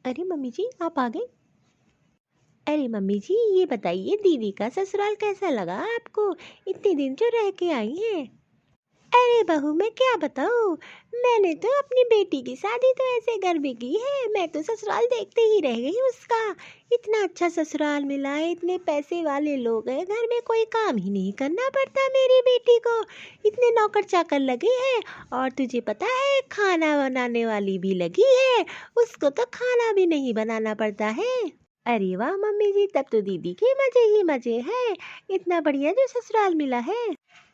अरे मम्मी जी, आप आ गए। अरे मम्मी जी, ये बताइए दीदी का ससुराल कैसा लगा आपको? इतने दिन जो रह के आई हैं। अरे बहू, मैं क्या बताऊँ, मैंने तो अपनी बेटी की शादी तो ऐसे घर में की है, मैं तो ससुराल देखते ही रह गई उसका। इतना अच्छा ससुराल मिला है, इतने पैसे वाले लोग हैं, घर में कोई काम ही नहीं करना पड़ता मेरी बेटी को। इतने नौकर चाकर लगे हैं, और तुझे पता है खाना बनाने वाली भी लगी है, उसको तो खाना भी नहीं बनाना पड़ता है। अरे वाह मम्मी जी, तब तो दीदी के मजे ही मजे हैं। इतना बढ़िया जो ससुराल मिला है।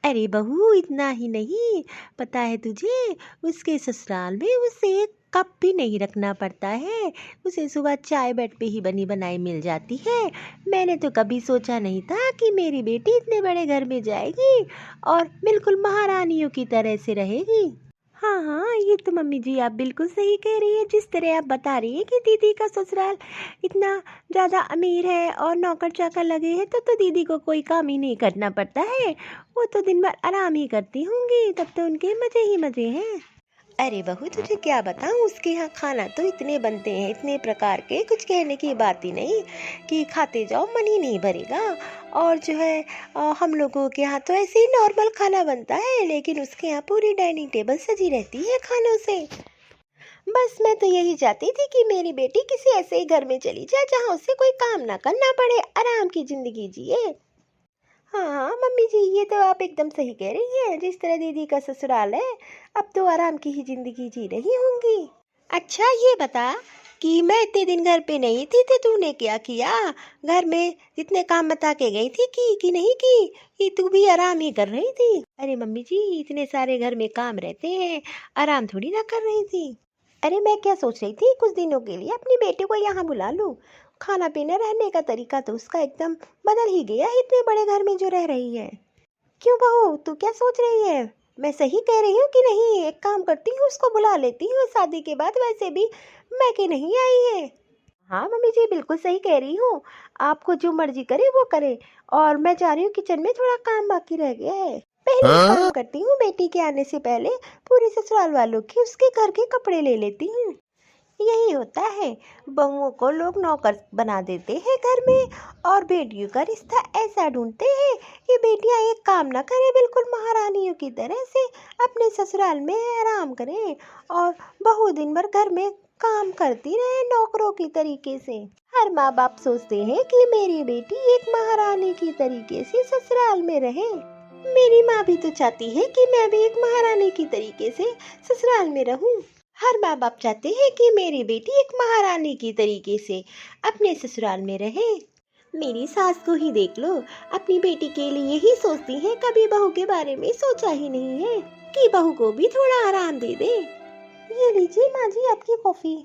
अरे बहू, इतना ही नहीं, पता है तुझे, उसके ससुराल में उसे एक कप भी नहीं रखना पड़ता है। उसे सुबह चाय बेड पे ही बनी बनाई मिल जाती है। मैंने तो कभी सोचा नहीं था कि मेरी बेटी इतने बड़े घर में जाएगी और बिल्कुल महारानियों की तरह से रहेगी। हाँ हाँ, ये तो मम्मी जी आप बिल्कुल सही कह रही है। जिस तरह आप बता रही है कि दीदी का ससुराल इतना ज़्यादा अमीर है और नौकर चाकर लगे हैं, तो दीदी को कोई काम ही नहीं करना पड़ता है। वो तो दिन भर आराम ही करती होंगी, तब तो उनके मज़े ही मज़े हैं। अरे बहू, तुझे क्या बताऊँ, उसके यहाँ खाना तो इतने बनते हैं, इतने प्रकार के, कुछ कहने की बात ही नहीं कि खाते जाओ मन ही नहीं भरेगा। और जो है हम लोगों के यहाँ तो ऐसे ही नॉर्मल खाना बनता है, लेकिन उसके यहाँ पूरी डाइनिंग टेबल सजी रहती है खानों से। बस मैं तो यही चाहती थी कि मेरी बेटी किसी ऐसे ही घर में चली जाए जहाँ उसे कोई काम ना करना पड़े, आराम की जिंदगी जिए। हाँ हाँ मम्मी जी, ये तो आप एकदम सही कह रही हैं। जिस तरह दीदी का ससुराल है, अब तो आराम की ही जिंदगी जी रही होंगी। अच्छा ये बता कि मैं इतने दिन घर पे नहीं थी तो तूने क्या किया? घर में जितने काम बता के गई थी कि नहीं की, कि तू भी आराम ही कर रही थी? अरे मम्मी जी, इतने सारे घर में काम रहते हैं, आराम थोड़ी ना कर रही थी। अरे मैं क्या सोच रही थी, कुछ दिनों के लिए अपनी बेटी को यहाँ बुला लूँ। खाना पीना रहने का तरीका तो उसका एकदम बदल ही गया है इतने बड़े घर में जो रह रही है। क्यों बहू, तू क्या सोच रही है? मैं सही कह रही हूँ कि नहीं? एक काम करती हूँ, उसको बुला लेती हूँ, शादी के बाद वैसे भी मैके नहीं आई है। हाँ मम्मी जी, बिल्कुल सही कह रही हूँ। आपको जो मर्जी करे वो करे। और मैं जा रही हूँ, किचन में थोड़ा काम बाकी रह गया है। पहले एक काम करती हूँ, बेटी के आने से पहले पूरे ससुराल वालों की उसके घर के कपड़े ले लेती हूँ। यही होता है, बहुओं को लोग नौकर बना देते हैं घर में, और बेटियों का रिश्ता ऐसा ढूंढते हैं कि बेटियां एक काम ना करें, बिल्कुल महारानियों की तरह से अपने ससुराल में आराम करें, और बहू दिन भर घर में काम करती रहे नौकरों की तरीके से। हर माँ बाप सोचते हैं कि मेरी बेटी एक महारानी की तरीके से ससुराल में रहे। मेरी माँ भी तो चाहती है कि मैं भी एक महारानी की तरीके से ससुराल में रहूं। हर माँ बाप चाहते हैं कि मेरी बेटी एक महारानी की तरीके से अपने ससुराल में रहे। मेरी सास को ही देख लो, अपनी बेटी के लिए ही सोचती है, कभी बहू के बारे में सोचा ही नहीं है कि बहू को भी थोड़ा आराम दे दे। ये लीजिए माँ जी आपकी कॉफी।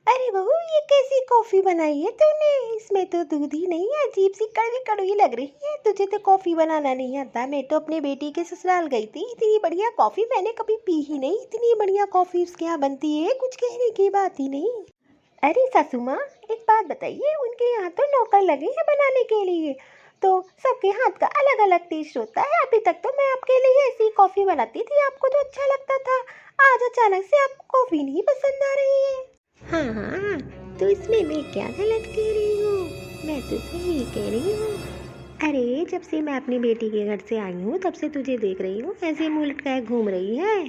अरे बहू, ये कैसी कॉफी बनाई है तूने? इसमें तो दूध ही नहीं है, अजीब सी कड़वी कड़वी लग रही है। तुझे तो कॉफी बनाना नहीं आता। मैं तो अपनी बेटी के ससुराल गई थी, इतनी बढ़िया कॉफी मैंने कभी पी ही नहीं। इतनी बढ़िया कॉफी उसके यहाँ बनती है, कुछ कहने की बात ही नहीं। अरे सासू माँ, एक बात बताइए, उनके यहाँ तो नौकर लगे हैं बनाने के लिए, तो सबके हाथ का अलग अलग टेस्ट होता है। अभी तक तो मैं आपके लिए ऐसी कॉफी बनाती थी, आपको तो अच्छा लगता था। आज अचानक से आपको कॉफी नहीं पसंद आ रही है? हाँ हाँ, तो इसमें मैं क्या गलत कह रही हूँ? मैं तो सही कह रही हूँ। अरे जब से मैं अपनी बेटी के घर से आई हूँ, तब से तुझे देख रही हूँ ऐसे मुंह लटकाए घूम रही है।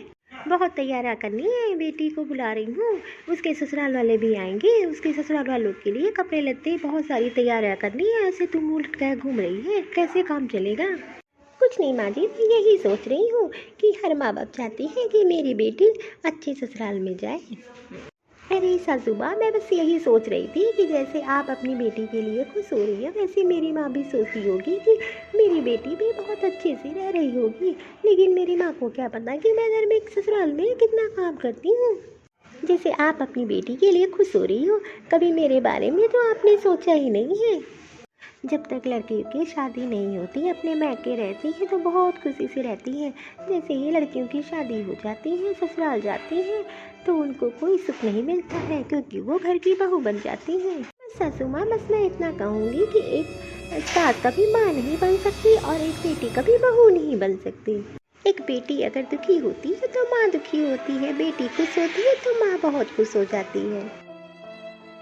बहुत तैयारियाँ करनी है, बेटी को बुला रही हूँ, उसके ससुराल वाले भी आएंगे, उसके ससुराल वालों के लिए कपड़े लत्ते बहुत सारी तैयारियाँ करनी है। ऐसे तुम मुंह लटकाए घूम रही है, कैसे काम चलेगा? कुछ नहीं माँ जी, मैं यही सोच रही हूँ कि हर माँ बाप चाहती है कि मेरी बेटी अच्छे ससुराल में जाए। अरे सासू माँ, मैं बस यही सोच रही थी कि जैसे आप अपनी बेटी के लिए खुश हो रही है, वैसे मेरी माँ भी सोचती होगी कि मेरी बेटी भी बहुत अच्छे से रह रही होगी। लेकिन मेरी माँ को क्या पता कि मैं घर में ससुराल में कितना काम करती हूँ। जैसे आप अपनी बेटी के लिए खुश हो रही हो, कभी मेरे बारे में तो आपने सोचा ही नहीं है। जब तक लड़कियों की शादी नहीं होती, अपने मायके रहती है तो बहुत खुशी से रहती है। जैसे ही लड़कियों की शादी हो जाती है, ससुराल जाती है, तो उनको कोई सुख नहीं मिलता है, क्योंकि वो घर की बहू बन जाती है। सासू माँ, बस मैं इतना कहूँगी कि एक सास कभी माँ नहीं बन सकती और एक बेटी कभी बहू नहीं बन सकती। एक बेटी अगर दुखी होती है तो माँ दुखी होती है, बेटी खुश होती है तो माँ बहुत खुश हो जाती है।